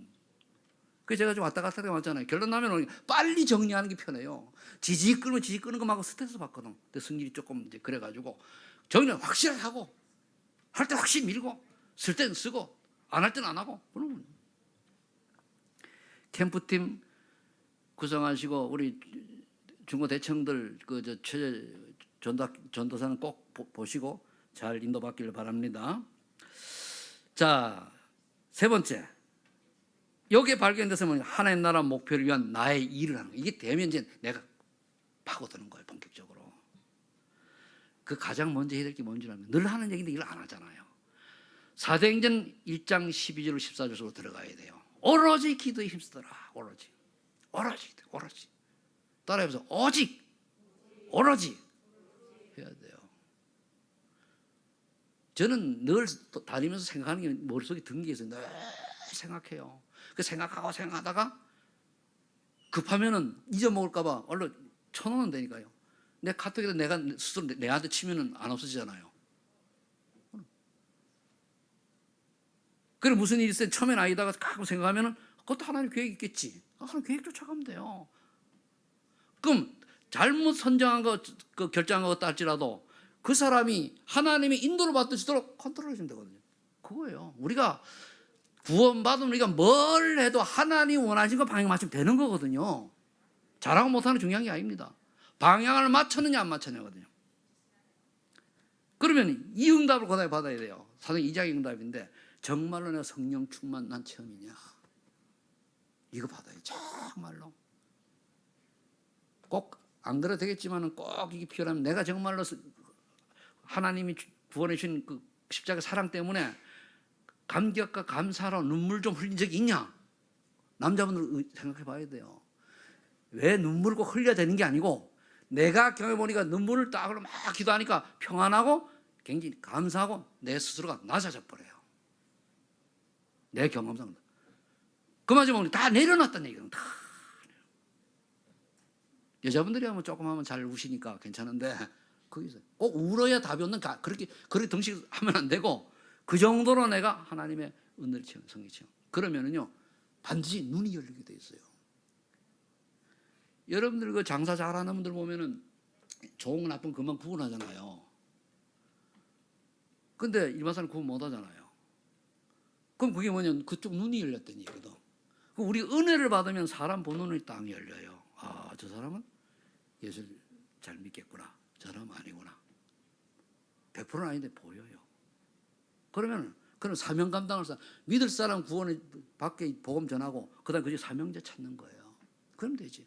그래서 제가 좀 왔다 갔다 해왔잖아요. 결론 나면 빨리 정리하는 게 편해요. 지지 끄는 거만큼 스트레스 받거든. 근데 성질이 조금 이제 그래가지고 정리는 확실하게 하고 할 때 확실히 밀고 쓸 때는 쓰고 안 할 때는 안 하고 그러면 캠프팀 구성하시고 우리 중고 대청들 최재 전도사는 꼭 보시고 잘 인도받기를 바랍니다. 자, 세 번째. 여기에 발견돼서 하나님 나라 목표를 위한 나의 일을 하는 거예요. 이게 되면 이제 내가 파고드는 거예요. 본격적으로. 그 가장 먼저 해야 될 게 뭔지 알면 늘 하는 얘기인데 일을 안 하잖아요. 사도행전 1장 12절 14절로 들어가야 돼요. 오로지 기도에 힘쓰더라. 오로지. 따라해보세요. 오로지 해야 돼요. 저는 늘 다니면서 생각하는 게 머릿속에 든 게 있어요. 늘 생각해요. 그 생각하다가 급하면은 잊어먹을까봐 얼른 쳐놓으면 되니까요. 내 카톡에다 내가 스스로 내한테 치면은 안 없어지잖아요. 그래 무슨 일이 있어요? 처음엔 아니다가 가끔 생각하면은 그것도 하나님 계획이 있겠지. 하나님 계획 쫓아가면 돼요. 그럼 잘못 선정한 그 결정한 것 같다 할지라도 그 사람이 하나님의 인도를 받으시도록 컨트롤 해주면 되거든요. 그거예요. 우리가 구원받으면 우리가 뭘 해도 하나님 원하신 거 방향 맞추면 되는 거거든요. 잘하고 못하는 중요한 게 아닙니다. 방향을 맞췄느냐 안 맞췄느냐거든요. 그러면 이 응답을 고난에 받아야 돼요. 사도행 2장의 응답인데 정말로 내가 성령 충만한 체험이냐. 이거 받아야지 정말로. 꼭 안 그래도 되겠지만 꼭 이게 필요하면 내가 정말로 하나님이 구원해 주신 그 십자가 사랑 때문에 감격과 감사로 눈물 좀 흘린 적이 있냐? 남자분들 생각해 봐야 돼요. 왜 눈물을 꼭 흘려야 되는 게 아니고 내가 경험해보니까 눈물을 딱 막 기도하니까 평안하고 굉장히 감사하고 내 스스로가 낮아져 버려요. 내 경험상. 그 마지막에 다 내려놨다는 얘기는 다. 여자분들이 하면 조금 하면 잘 우시니까 괜찮은데 거기서 꼭 울어야 답이 없는 그렇게 등식하면 안 되고 그 정도로 내가 하나님의 은혜를 체험, 성령 체험. 그러면은요 반드시 눈이 열리게 돼 있어요. 여러분들 그 장사 잘하는 분들 보면은 좋은 나쁜 그만 구분하잖아요. 근데 일반 사람 구원 못 하잖아요. 그럼 그게 뭐냐면 그쪽 눈이 열렸다는 얘기거든. 우리 은혜를 받으면 사람 보는 눈이 딱 열려요. 아, 저 사람은 예수를 잘 믿겠구나. 저 사람은 아니구나. 100%는 아닌데 보여요. 그러면 그런 사명 감당할 사람, 믿을 사람 구원을 받게 복음 전하고 그다음 그 사명자 찾는 거예요. 그럼 되지.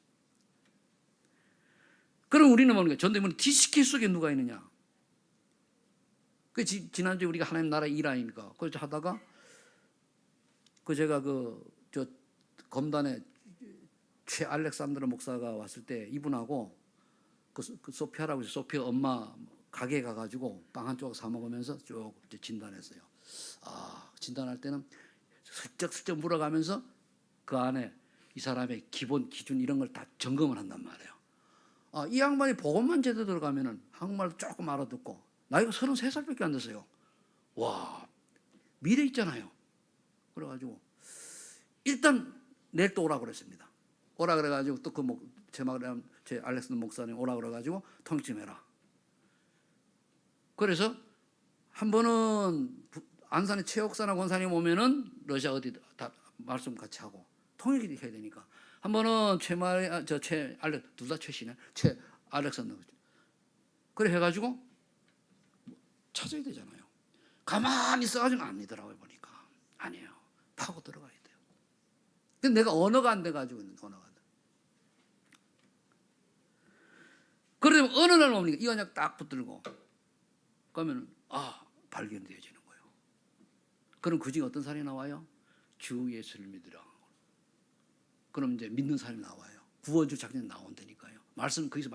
그럼 우리는 뭡니까? 전도문에 디스키 속에 누가 있느냐? 그 지난주에 우리가 하나님 나라 일 아닙니까? 그래서 하다가 제가 저 검단에 최 알렉산드로 목사가 왔을 때 이분하고 그 소피아라고 해서 소피아 엄마 가게에 가가지고 빵 한 조각 사 먹으면서 쭉 진단했어요. 아, 진단할 때는 슬쩍슬쩍 물어가면서 그 안에 이 사람의 기본 기준 이런 걸 다 점검을 한단 말이에요. 아, 이 양반이 복음만 제대로 들어가면은 한국말도 조금 알아듣고 나이가 33살밖에 안 됐어요. 와, 미래 있잖아요. 그래가지고 일단 내일 또 오라 그랬습니다. 오라 그래가지고 또 제 알렉산더 목사님 오라 그래가지고 통역 좀 해라. 그래서 한 번은 안산에 최옥사나 권사님 오면은 러시아 어디 다 말씀 같이 하고 통역이 해야 되니까 한 번은 둘 다 최씨네. 최 알렉산더. 그래 해가지고 찾아야 되잖아요. 가만히 있어가지고는 안 믿더라고요. 보니까 아니에요. 파고 들어가야 돼요. 근데 내가 언어가 안 돼가지고 있는 언어가 안 돼. 그러면 어느 날 뭡니까? 이 언약 딱 붙들고 그러면 발견되어지는 거예요. 그럼 그 중에 어떤 사람이 나와요? 주 예수를 믿으라. 그럼 이제 믿는 사람이 나와요. 구원주 작전이 나온다니까요. 말씀 거기서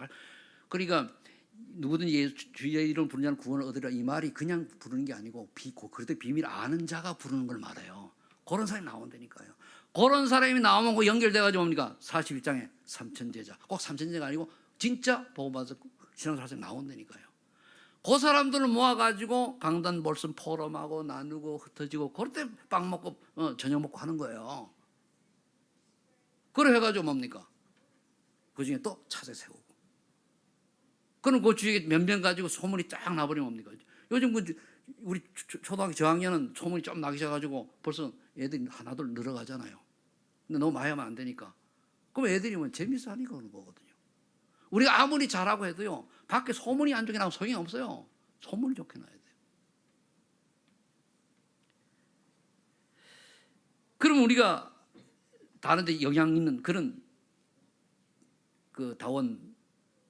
그러니까 누구든지 주의 이름 부르는 자는 구원을 얻으리라. 이 말이 그냥 부르는 게 아니고 그래도 비밀 아는 자가 부르는 걸 말해요. 그런 사람이 나온다니까요. 그런 사람이 나오면 그 연결돼가지고 뭡니까? 41장에 삼천제자. 꼭 삼천제가 아니고 진짜 복음받아서 신앙생활 사람이 나온다니까요. 그 사람들을 모아가지고 강단 말씀 포럼하고 나누고 흩어지고 그럴 때 빵 먹고 저녁 먹고 하는 거예요. 그래 해가지고 뭡니까? 그 중에 또 찾아 세우고. 그럼 그 주위에 몇 명 가지고 소문이 쫙 나버리면 뭡니까? 요즘 우리 초등학교 저학년은 소문이 좀 나기 시작해가지고 벌써 애들이 하나둘 늘어가잖아요. 근데 너무 많이 하면 안 되니까. 그럼 애들이 뭐 재밌어 하니까 그런 거거든요. 우리가 아무리 잘하고 해도요, 밖에 소문이 안 좋게 나면 소용이 없어요. 소문이 좋게 나야 돼요. 그럼 우리가 다른 데 영향 있는 그런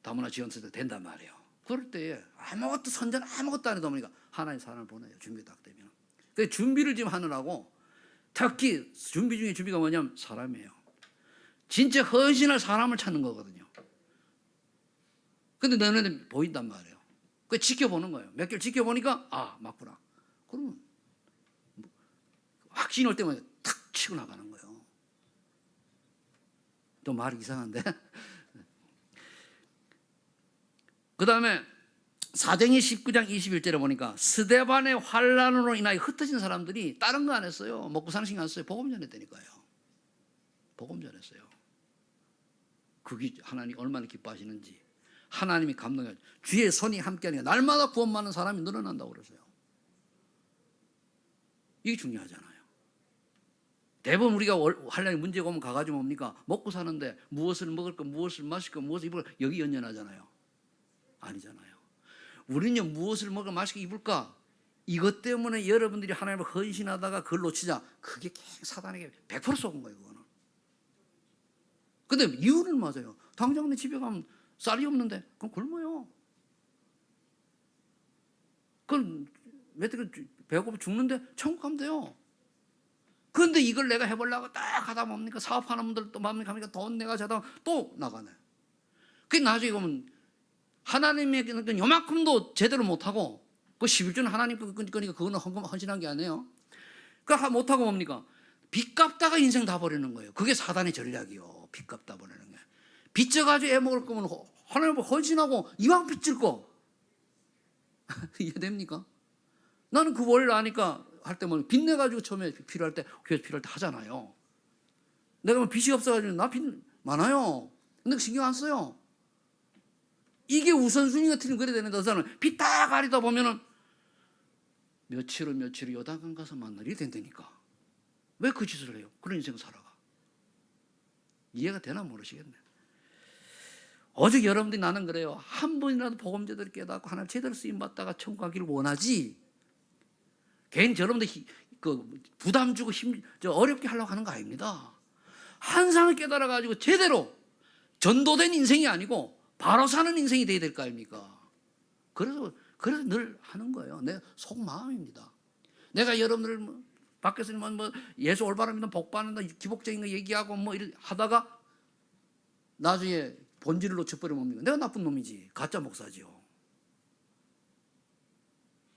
다문화 지원센터 된단 말이에요. 그럴 때 아무것도 선전 아무것도 안 해도 보니까 하나의 사람을 보내요. 준비 딱 되면. 그 준비를 지금 하느라고 특히 준비 중에 준비가 뭐냐면 사람이에요. 진짜 헌신할 사람을 찾는 거거든요. 근데 너네들 보인단 말이에요. 그 지켜보는 거예요. 몇 개를 지켜보니까 맞구나. 그러면 확신이 올 때마다 탁 치고 나가는 거예요. 또 말이 이상한데. 그 다음에 사도행전 19장 21절에 보니까 스데반의 환란으로 인하여 흩어진 사람들이 다른 거 안 했어요. 먹고 사는 신경 안 썼어요. 복음 전했다니까요. 복음 전했어요. 그게 하나님 얼마나 기뻐하시는지. 하나님이 감동해요. 주의 손이 함께하니까 날마다 구원 받는 사람이 늘어난다고 그러세요. 이게 중요하잖아요. 대부분 우리가 환란이 문제가 오면 가가지고 뭡니까? 먹고 사는데 무엇을 먹을까, 무엇을 마실까, 무엇을 입을까 여기 연연하잖아요. 아니잖아요. 우리는요, 무엇을 먹어 마시고 입을까? 이것 때문에 여러분들이 하나님을 헌신하다가 그걸 놓치자. 그게 사단에게 100% 쏘은 거예요, 그거는. 근데 이유는 맞아요. 당장 내 집에 가면 쌀이 없는데, 그럼 굶어요. 그럼 배고파 죽는데 천국 가면 돼요. 그런데 이걸 내가 해보려고 딱 하다 뭡니까? 사업하는 분들 또 마음이 가니까 돈 내가 자다 또 나가네. 그게 나중에 보면 하나님의 요만큼도 제대로 못하고 그 11조는 하나님 거니까 그거는 헌신한 게 아니에요. 그러니까 못하고 뭡니까? 빚 갚다가 인생 다 버리는 거예요. 그게 사단의 전략이요. 빚 갚다 버리는 게. 빚져가지고 애 먹을 거면 하나님을 헌신하고 이왕 빚질 거. 이해됩니까? 나는 그 원리를 아니까 할 때 뭐 빚내가지고 처음에 필요할 때 교회에서 필요할 때 하잖아요. 내가 뭐 빚이 없어가지고 나 빚 많아요. 근데 신경 안 써요. 이게 우선순위가 틀리면 그래야 되는데 그 사람은 빚 다 가리다 보면은 며칠 후 요단강 가서 만날 일이 된다니까. 왜 그 짓을 해요? 그런 인생 살아가. 이해가 되나 모르시겠네. 오직 여러분들이 나는 그래요. 한 번이라도 복음 제대로 깨닫고 하나님 제대로 쓰임받다가 천국 가기를 원하지. 괜히 여러분들 부담 주고 어렵게 하려고 하는 거 아닙니다. 한상을 깨달아가지고 제대로 전도된 인생이 아니고 바로 사는 인생이 돼야 될 거 아닙니까? 그래서 늘 하는 거예요. 내 속마음입니다. 내가 여러분들 밖에서 예수 올바로 믿는 복 받는다 기복적인 거 얘기하고 이렇게 하다가 나중에 본질을 놓쳐버리면 뭡니까? 내가 나쁜 놈이지. 가짜 목사지요.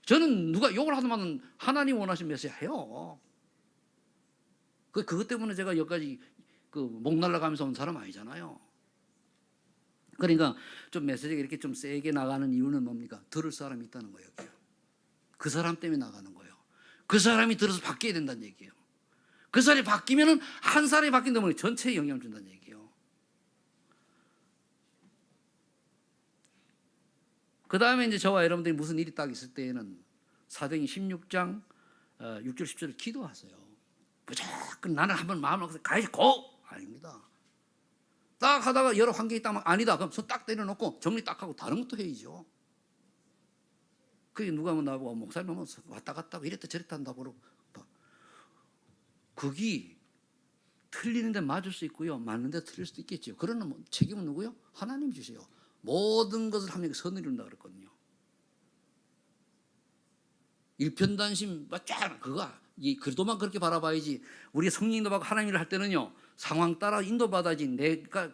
저는 누가 욕을 하더만 하나님 원하신 메시지 해요. 그것 때문에 제가 여기까지 목 날라가면서 온 사람 아니잖아요. 그러니까 좀 메시지가 이렇게 좀 세게 나가는 이유는 뭡니까? 들을 사람이 있다는 거예요. 그 사람 때문에 나가는 거예요. 그 사람이 들어서 바뀌어야 된다는 얘기예요. 그 사람이 바뀌면은 한 사람이 바뀐다 보니 전체에 영향을 준다는 얘기예요. 그 다음에 이제 저와 여러분들이 무슨 일이 딱 있을 때에는 사도행전 16장 6절 10절을 기도하세요. 무조건 나는 한번 마음을 먹어서 가야지 고! 아닙니다. 딱 하다가 여러 환경이 딱 아니다. 그럼 손 딱 때려놓고 정리 딱 하고 다른 것도 해야죠. 그게 누가 나보고 목사님 왔다 갔다 하고 이랬다 저랬다 한다고 그러고 그게 틀리는데 맞을 수 있고요. 맞는데 틀릴 수도 있겠죠. 그러나 책임은 누구요? 하나님 주세요. 모든 것을 하나님께 선을 이룬다 그랬거든요. 일편단심 쫙 그거 이 글도만 그렇게 바라봐야지. 우리 성령 인도받고 하나님 일을 할 때는요. 상황 따라 인도받아야지. 내가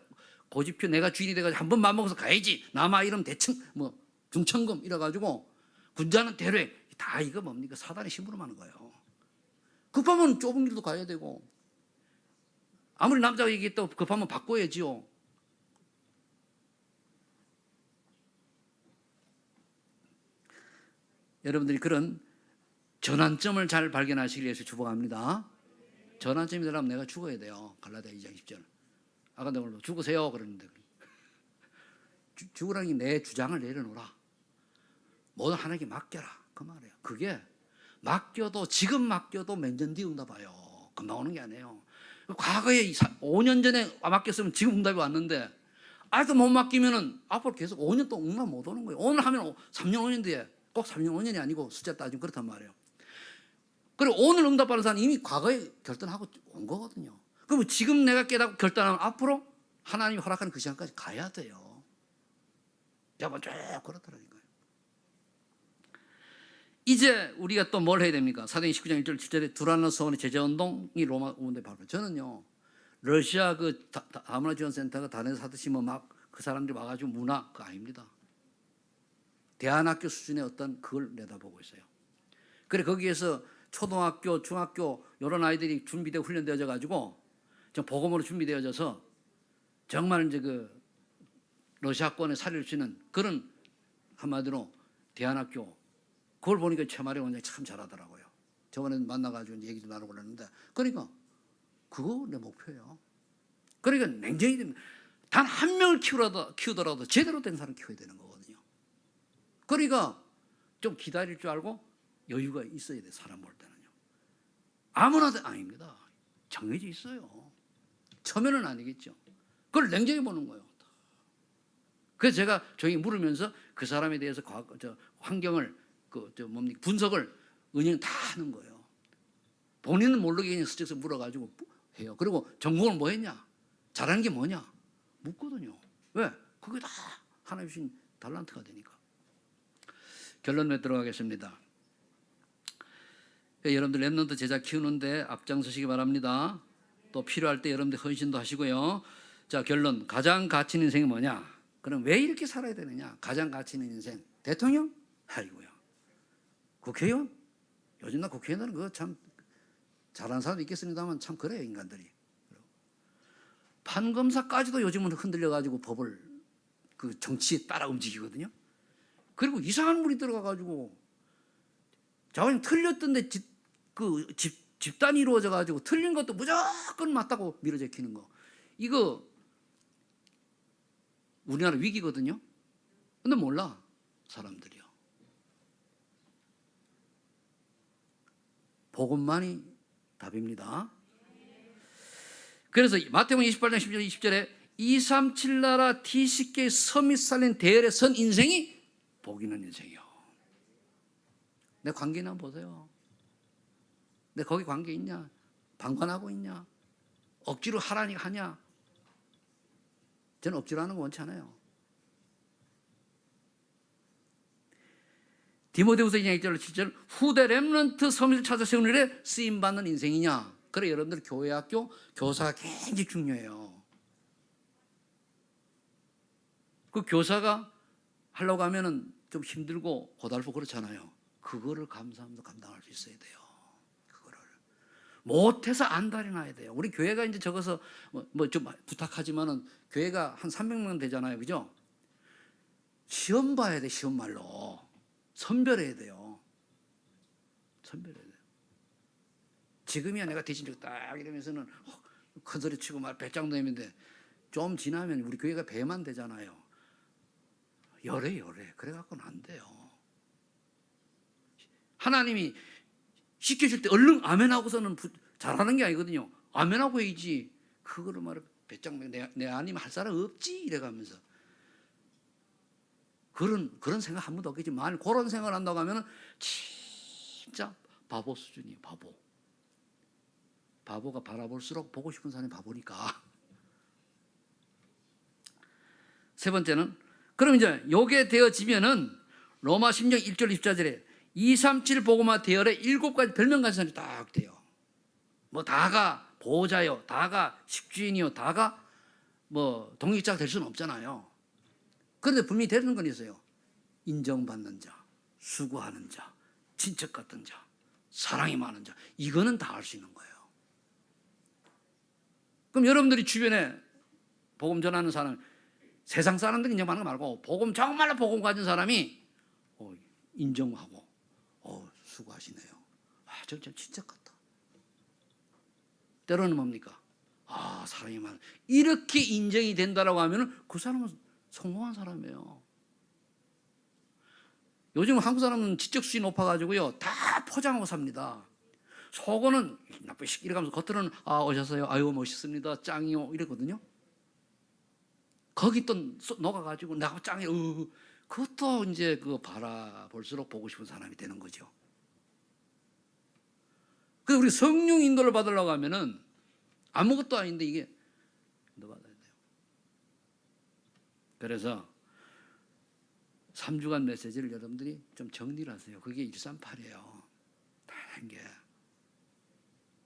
고집표 내가 주인이 돼가지고 한번 맘먹어서 가야지. 남아 이러면 대충 중천금 이래가지고 군자는 대뢰 다 이거 뭡니까? 사단의 힘으로 하는 거예요. 급하면 좁은 길도 가야 되고 아무리 남자가 얘기했다고 급하면 바꿔야지요. 여러분들이 그런 전환점을 잘 발견하시기 위해서 축복합니다. 전환점이 되려면 내가 죽어야 돼요. 갈라디아 2장 10절. 아까 내가 죽으세요 그러는데 죽으라니 내 주장을 내려놓으라. 모든 하나님께 맡겨라. 그 말이에요. 그게 맡겨도 지금 맡겨도 몇 년 뒤에 응답 와요. 금방 오는 게 아니에요. 과거에 5년 전에 맡겼으면 지금 응답이 왔는데 아직도 못 맡기면은 앞으로 계속 5년 동안 응답 못 오는 거예요. 오늘 하면 3년 5년 뒤에 꼭 3년 5년이 아니고 숫자 따지면 그렇단 말이에요. 그리고 오늘 응답받는 사람은 이미 과거에 결단하고 온 거거든요. 그럼 지금 내가 깨닫고 결단하면 앞으로 하나님이 허락하는 그 시간까지 가야 돼요. 여러분 쭉 그렇더라니까요. 이제 우리가 또 뭘 해야 됩니까? 사도행전 19장 1절 7절에 두란노 서원의 제자운동이 로마 오는데 바로 저는요 러시아 다문화 지원센터가 다른에서 하듯이 막 그 사람들이 와가지고 문화 그거 아닙니다. 대안학교 수준의 어떤 그걸 내다보고 있어요. 그래 거기에서 초등학교, 중학교 이런 아이들이 준비되고 훈련되어져 가지고 복음으로 준비되어져서 정말 이제 그 러시아권에 살릴 수 있는 그런 한마디로 대안학교 그걸 보니까 최마리 원장이 참 잘하더라고요. 저번에 만나가지고 얘기도 나누고 그랬는데 그러니까 그거 내 목표예요. 그러니까 냉정히 단 한 명을 키우더라도 제대로 된 사람 키워야 되는 거거든요. 그러니까 좀 기다릴 줄 알고 여유가 있어야 돼. 사람 볼 때는요. 아무나 아닙니다. 정해져 있어요. 처음에는 아니겠죠. 그걸 냉정히 보는 거예요. 그래서 제가 조용히 물으면서 그 사람에 대해서 환경을 분석을 은행 다 하는 거예요. 본인은 모르게 그냥 스트레스 물어가지고 해요. 그리고 전공을 뭐 했냐? 잘하는 게 뭐냐? 묻거든요. 왜? 그게 다 하나님 주신 달란트가 되니까. 결론에 들어가겠습니다. 여러분들 랩런트 제자 키우는데 앞장서시기 바랍니다. 또 필요할 때 여러분들 헌신도 하시고요. 자, 결론. 가장 가치 있는 인생이 뭐냐? 그럼 왜 이렇게 살아야 되느냐? 가장 가치 있는 인생. 대통령? 아이고요. 국회의원? 요즘 나 국회의원은 그거 참 잘하는 사람도 있겠습니다만 참 그래요, 인간들이. 판검사까지도 요즘은 흔들려가지고 법을 그 정치에 따라 움직이거든요. 그리고 이상한 물이 들어가가지고 자원이 틀렸던데 집단이 이루어져가지고 틀린 것도 무조건 맞다고 밀어제키는 거. 이거 우리나라 위기거든요. 근데 몰라 사람들이요. 복음만이 답입니다. 그래서 마태복음 28장 10절 20절에 237 나라 T10개의 섬이 살린 대열에 선 인생이 복 있는 인생이요. 내 관계나 보세요. 내 거기 관계 있냐? 방관하고 있냐? 억지로 하라니 하냐? 저는 억지로 하는 거 원치 않아요. 디모데후서 2장 1절 7절 후대 렘넌트 섬을 찾아 세우는 일에 쓰임받는 인생이냐? 그래 여러분들 교회 학교 교사가 굉장히 중요해요. 그 교사가 하려고 하면은 좀 힘들고 고달프고 그렇잖아요. 그거를 감사하면서 감당할 수 있어야 돼요. 그거를 못해서 안달이 나야 돼요. 우리 교회가 이제 적어서 뭐 좀 부탁하지만은 교회가 한 300명 되잖아요, 그죠? 시험 봐야 돼, 시험 말로 선별해야 돼요. 선별해야 돼요. 지금이야 내가 대신 딱 이러면서는 큰 소리 치고 말 배짱도 했는데 좀 지나면 우리 교회가 배만 되잖아요. 열애 그래갖고는 안 돼요. 하나님이 시켜줄 때 얼른 아멘하고서는 잘하는 게 아니거든요. 아멘하고 해야지. 그거를 말해 배짱 내 아니면 할 사람 없지 이래가면서 그런 생각 한 번도 없겠지. 만일 그런 생각을 한다고 하면 진짜 바보 수준이에요. 바보가 바라볼수록 보고 싶은 사람이 바보니까. 세 번째는 그럼 이제 요게 되어지면은 로마 10장 1절 14절에 237 복음화 대열에 7가지 별명 가진 사람이 딱 돼요. 뭐 다가 보호자요, 다가 식주인이요, 다가 뭐 동역자가 될 수는 없잖아요. 그런데 분명히 되는 건 있어요. 인정받는 자, 수고하는 자, 친척 같은 자, 사랑이 많은 자, 이거는 다 할 수 있는 거예요. 그럼 여러분들이 주변에 복음 전하는 사람, 세상 사람들 인정하는 거 말고 복음 정말로 복음 가진 사람이 인정하고 수고하시네요. 저 친척 같다. 때로는 뭡니까? 사랑이 많아. 이렇게 인정이 된다라고 하면 그 사람은 성공한 사람이에요. 요즘 한국 사람은 지적수준이 높아가지고요 다 포장하고 삽니다. 속어는 나쁜 시끼리 가면서 겉으로는 오셨어요. 아유 멋있습니다. 짱이요 이러거든요. 거기 또 녹아가지고 나하고 짱이 그것도 이제 그 바라볼수록 보고 싶은 사람이 되는 거죠. 그래서 우리 성령 인도를 받으려고 하면은 아무것도 아닌데 이게 인도 받아야 돼요. 그래서 3주간 메시지를 여러분들이 좀 정리를 하세요. 그게 138이에요. 다른 게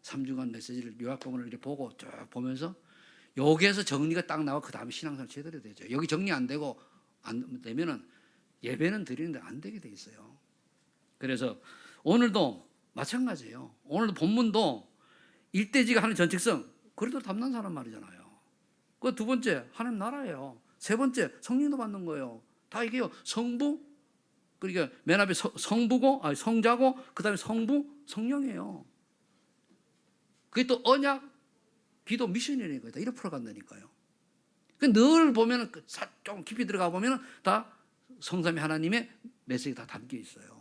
3주간 메시지를 요약본을 이렇게 보고 쭉 보면서 여기에서 정리가 딱 나와 그 다음에 신앙생활 제대로 되죠. 여기 정리 안 되고 안 되면은 예배는 드리는데 안 되게 돼 있어요. 그래서 오늘도 마찬가지예요. 오늘도 본문도 일대지가 하는 전칙성 그래도 담난 사람 말이잖아요. 그 두 번째 하나님 나라예요. 세 번째 성령도 받는 거예요. 다 이게요 성부 그러니까 맨 앞에 성부고 성자고 그 다음에 성부 성령이에요. 그게 또 언약 기도 미션이라는 거예요. 다 이렇게 풀어간다니까요. 늘 보면 좀 깊이 들어가 보면 다 성삼위 하나님의 메시지가 다 담겨 있어요.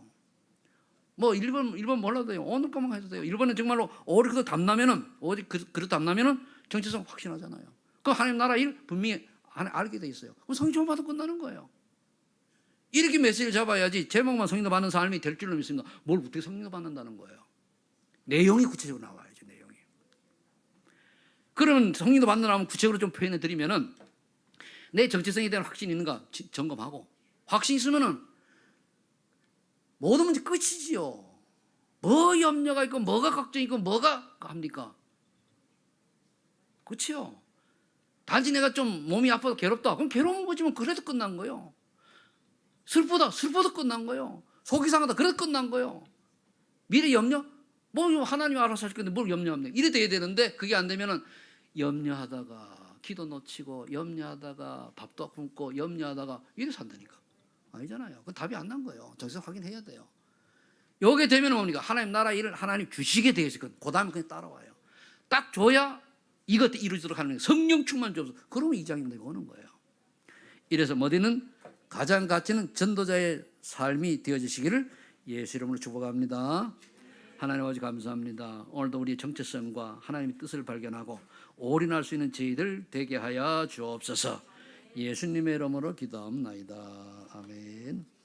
뭐 1번 몰라도요. 오늘 것만 해도 돼요. 1번은 정말로 오직 담나면은 오직 그릇 담나면은 정체성 확신하잖아요. 그 하나님 나라 일 분명히 알게 돼 있어요. 그럼 성령 받아 끝나는 거예요. 이렇게 메시지를 잡아야지 제목만 성령 받는 삶이 될 줄로 믿습니다. 뭘 어떻게 성령 받는다는 거예요. 내용이 구체적으로 나와야죠. 내용이. 그러면 성령도 받는다면 구체적으로 좀 표현해 드리면은 내 정체성에 대한 확신이 있는가 점검하고 확신이 있으면은 모든 문제 끝이지요. 뭐 염려가 있고 뭐가 걱정이 있고 뭐가 합니까? 그렇지요. 단지 내가 좀 몸이 아파서 괴롭다. 그럼 괴로운 거지만 그래도 끝난 거예요. 슬퍼도 끝난 거예요. 속이 상하다. 그래도 끝난 거예요. 미래 염려? 뭐 하나님 알아서 하실 건데 뭘 염려합니까? 이래 돼야 되는데 그게 안 되면은 염려하다가 기도 놓치고 염려하다가 밥도 굶고 염려하다가 이래 산다니까. 아니잖아요. 그건 답이 안 난 거예요. 정신 확인해야 돼요. 요게 되면 뭡니까? 하나님 나라 일을 하나님 주시게 되어 있을 거예요. 그 다음에 그냥 따라와요. 딱 줘야 이것 이루어지도록 하는 거예요. 성령 충만 줘서 그러면 이장이 되고 오는 거예요. 이래서 뭐든 가장 가치는 전도자의 삶이 되어지시기를 예수 이름으로 축복합니다. 하나님 아버지 감사합니다. 오늘도 우리의 정체성과 하나님의 뜻을 발견하고 올인할 수 있는 저희들 되게 하여 주옵소서. 예수님의 이름으로 기도합나이다. 아멘.